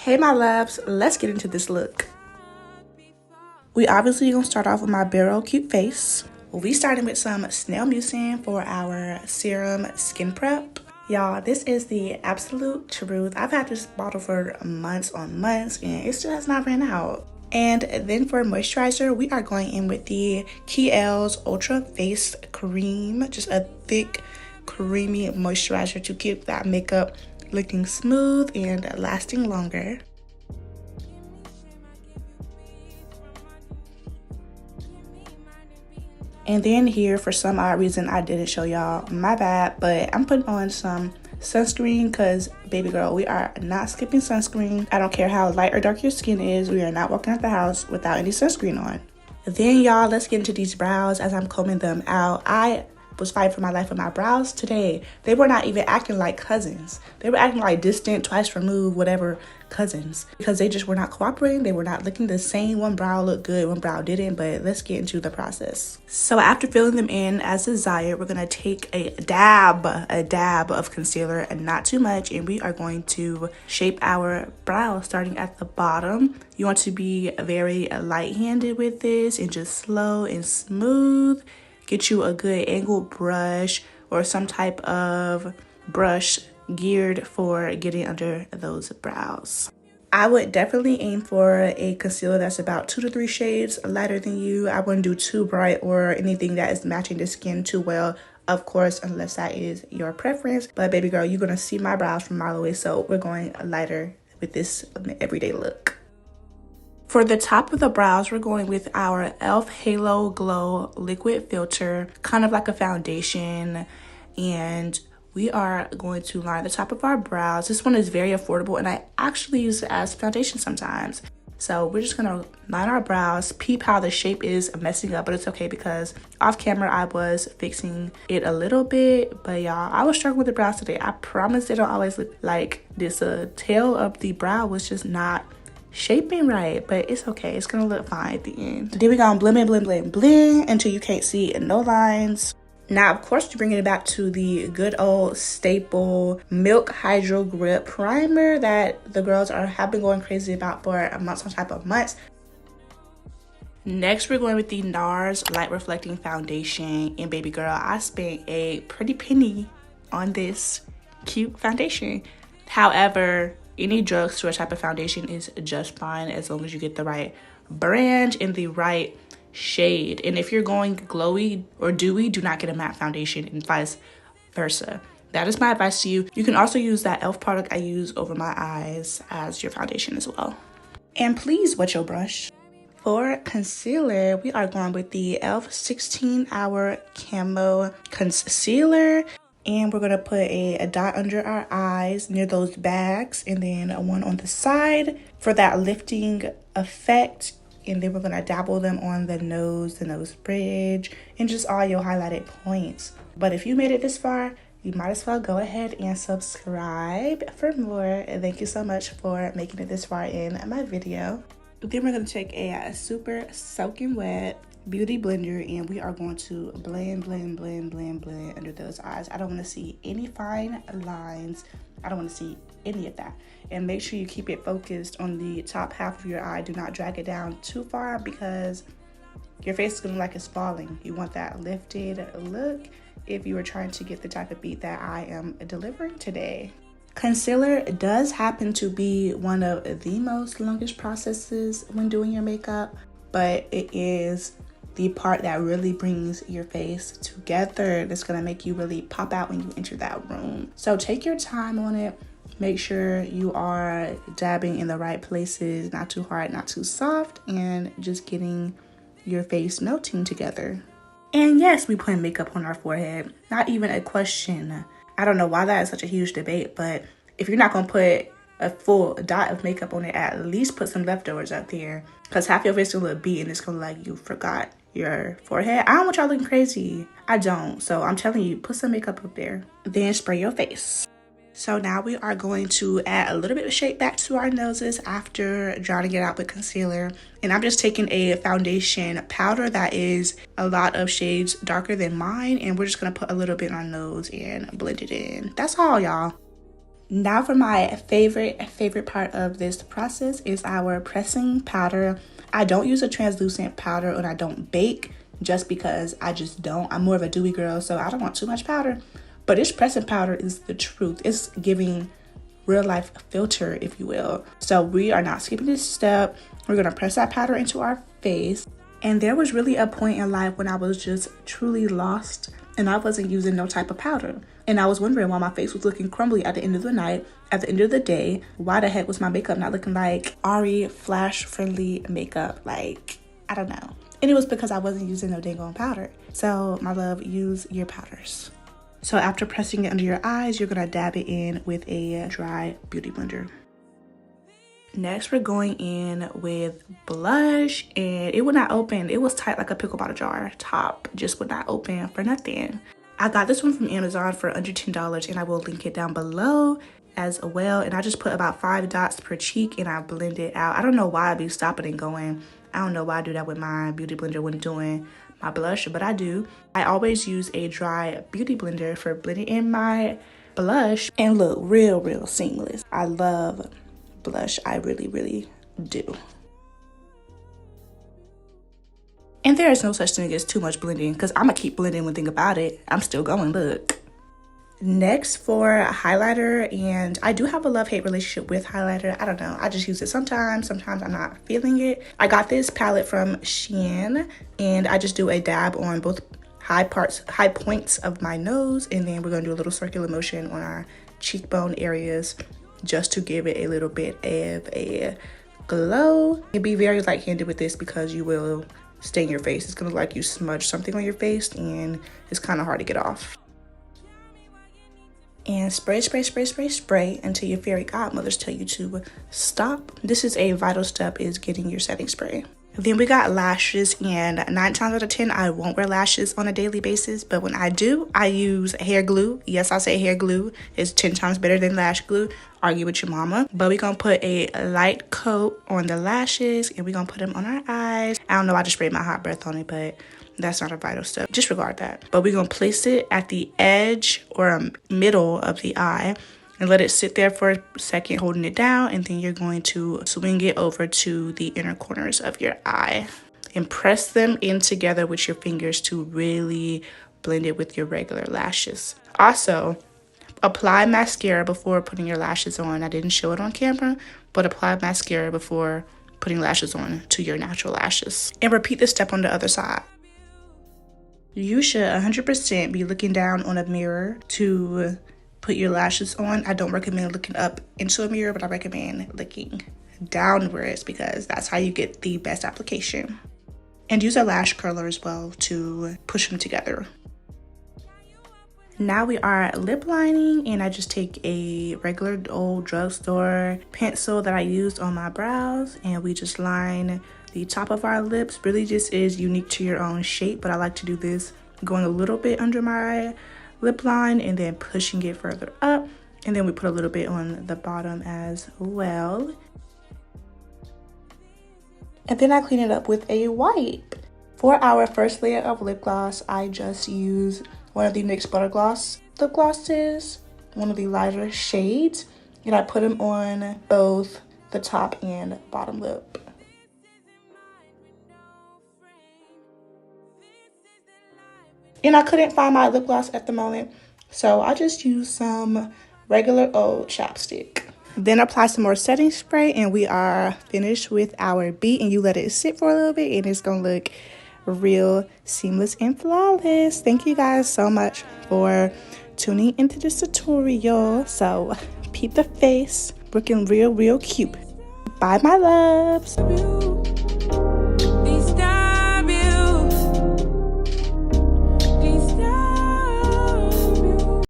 Hey my loves, let's get into this look. We obviously gonna start off with my Barrel Cute face. We starting with some snail mucin for our serum skin prep. Y'all, this is the absolute truth. I've had this bottle for months on months and it still has not ran out. And then for moisturizer, we are going in with the Kiehl's Ultra Face Cream. Just a thick, creamy moisturizer to keep that makeup looking smooth and lasting longer. And then here, for some odd reason, I didn't show y'all, my bad, but I'm putting on some sunscreen because, baby girl, we are not skipping sunscreen. I don't care how light or dark your skin is, we are not walking out the house without any sunscreen on. Then y'all, let's get into these brows as I'm combing them out. I was fighting for my life with my brows today. They were not even acting like cousins. They were acting like distant, twice removed, whatever cousins, because they just were not cooperating. They were not looking the same. One brow looked good, one brow didn't, but let's get into the process. So after filling them in as desired, we're gonna take a dab of concealer, and not too much, and we are going to shape our brows starting at the bottom. You want to be very light-handed with this and just slow and smooth. Get you a good angled brush or some type of brush geared for getting under those brows. I would definitely aim for a concealer that's about 2 to 3 shades lighter than you. I wouldn't do too bright or anything that is matching the skin too well, of course, unless that is your preference. But baby girl, you're gonna see my brows from a mile away, so we're going lighter with this everyday look. For the top of the brows, we're going with our e.l.f. Halo Glow Liquid Filter, kind of like a foundation, and we are going to line the top of our brows. This one is very affordable, and I actually use it as foundation sometimes. So we're just gonna line our brows, peep how the shape is messing up, but it's okay because off camera I was fixing it a little bit. But y'all, I was struggling with the brows today. I promise they don't always look like this. Tail of the brow was just not shaping right, but it's okay. It's gonna look fine at the end. Then we gonna blend until you can't see no lines. Now, of course, you're bringing it back to the good old staple Milk Hydro Grip Primer that the girls have been going crazy about for months on top of months. Next, we're going with the NARS Light Reflecting Foundation. And baby girl, I spent a pretty penny on this cute foundation. However, any drugstore type of foundation is just fine as long as you get the right brand and the right shade. And if you're going glowy or dewy, do not get a matte foundation, and vice versa. That is my advice to you. You can also use that e.l.f. product I use over my eyes as your foundation as well. And please wet your brush. For concealer, we are going with the e.l.f. 16-Hour Camo Concealer. And we're gonna put a dot under our eyes near those bags, and then one on the side for that lifting effect. And then we're gonna dabble them on the nose bridge, and just all your highlighted points. But if you made it this far, you might as well go ahead and subscribe for more. And thank you so much for making it this far in my video. Then we're gonna take a super soaking wet beauty blender, and we are going to blend under those eyes. I don't want to see any fine lines. I don't want to see any of that. And make sure you keep it focused on the top half of your eye. Do not drag it down too far because your face is gonna look like it's falling. You want that lifted look if you were trying to get the type of beat that I am delivering today. Concealer does happen to be one of the most longest processes when doing your makeup, but it is the part that really brings your face together. That's gonna make you really pop out when you enter that room. So take your time on it. Make sure you are dabbing in the right places, not too hard, not too soft, and just getting your face melting together. And yes, we put makeup on our forehead. Not even a question. I don't know why that is such a huge debate, but if you're not gonna put a full dot of makeup on it, at least put some leftovers up there, because half your face will look beat and it's gonna like you forgot your forehead. I don't want y'all looking crazy. I don't. So I'm telling you, put some makeup up there. Then spray your face. So now we are going to add a little bit of shape back to our noses after drawing it out with concealer. And I'm just taking a foundation powder that is a lot of shades darker than mine, and we're just gonna put a little bit on our nose and blend it in. That's all, y'all. Now for my favorite part of this process is our pressing powder. I don't use a translucent powder and I don't bake just because I just don't. I'm more of a dewy girl, so I don't want too much powder. But this pressing powder is the truth. It's giving real life filter, if you will. So we are not skipping this step. We're gonna press that powder into our face. And there was really a point in life when I was just truly lost and I wasn't using no type of powder. And I was wondering why my face was looking crumbly at the end of the night, at the end of the day. Why the heck was my makeup not looking like Ari flash friendly makeup? Like, I don't know. And it was because I wasn't using no dang on powder. So my love, use your powders. So after pressing it under your eyes, you're gonna dab it in with a dry beauty blender. Next, we're going in with blush, and it would not open. It was tight like a pickle bottle jar. Top just would not open for nothing. I got this one from Amazon for under $10, and I will link it down below as well. And I just put about 5 dots per cheek, and I blend it out. I don't know why I be stopping and going. I don't know why I do that with my beauty blender when doing my blush, but I do. I always use a dry beauty blender for blending in my blush and look real seamless. I love blush. I really do. And there is no such thing as too much blending because I'm gonna keep blending one thing about it. I'm still going, look. Next for highlighter, and I do have a love-hate relationship with highlighter. I don't know, I just use it sometimes I'm not feeling it. I got this palette from Shein, and I just do a dab on both high points of my nose, and then we're gonna do a little circular motion on our cheekbone areas just to give it a little bit of a glow. And be very light-handed with this because you will stain your face. It's gonna look like you smudged something on your face, and it's kind of hard to get off. And spray until your fairy godmothers tell you to stop. This is a vital step, is getting your setting spray. Then we got lashes, and 9 times out of 10 I won't wear lashes on a daily basis, but when I do, I use hair glue. Yes, I say hair glue is 10 times better than lash glue. Argue with your mama. But we're gonna put a light coat on the lashes, and we're gonna put them on our eyes. I don't know, I just sprayed my hot breath on it, but that's not a vital step. Disregard that. But we're gonna place it at the edge or middle of the eye and let it sit there for a second, holding it down, and then you're going to swing it over to the inner corners of your eye and press them in together with your fingers to really blend it with your regular lashes. Also, apply mascara before putting your lashes on. I didn't show it on camera, but apply mascara before putting lashes on to your natural lashes. And repeat this step on the other side. You should 100% be looking down on a mirror to put your lashes on. I don't recommend looking up into a mirror, but I recommend looking downwards because that's how you get the best application. And use a lash curler as well to push them together. Now we are lip lining, and I just take a regular old drugstore pencil that I used on my brows, and we just line the top of our lips. Really just is unique to your own shape, but I like to do this going a little bit under my lip line and then pushing it further up, and then we put a little bit on the bottom as well. And then I clean it up with a wipe. For our first layer of lip gloss, I just use one of the NYX Butter Gloss lip glosses, one of the lighter shades, and I put them on both the top and bottom lip. And I couldn't find my lip gloss at the moment, so I just used some regular old chapstick. Then apply some more setting spray, and we are finished with our beat. And you let it sit for a little bit, and it's gonna look real seamless and flawless. Thank you guys so much for tuning into this tutorial. So peep the face, looking real cute. Bye my loves.